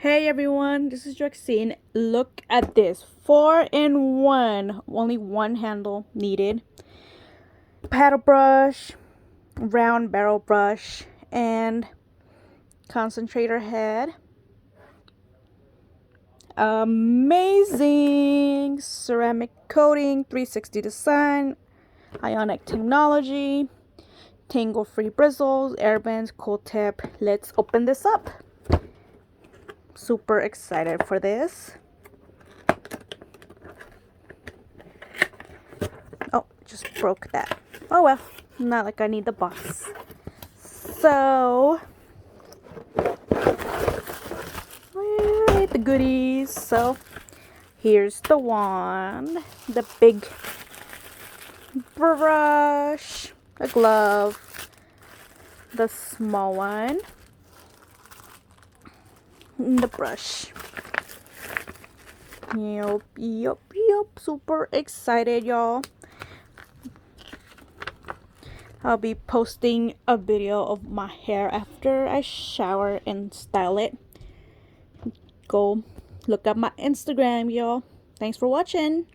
Hey everyone, this is Drexine. Look at this. 4-in-1. Only one handle needed. Paddle brush, round barrel brush, and concentrator head. Amazing! Ceramic coating, 360 design, Ionic Technology, tangle-free bristles, airbands, cool tip. Let's open this up. Super excited for this. Oh, just broke that. Oh well, not like I need the box. So, alright, the goodies. So, here's the wand, the big brush, the glove, the small one, and the brush. Yup. Super excited, y'all. I'll be posting a video of my hair after I shower and style it. Go look up my Instagram, y'all. Thanks for watching.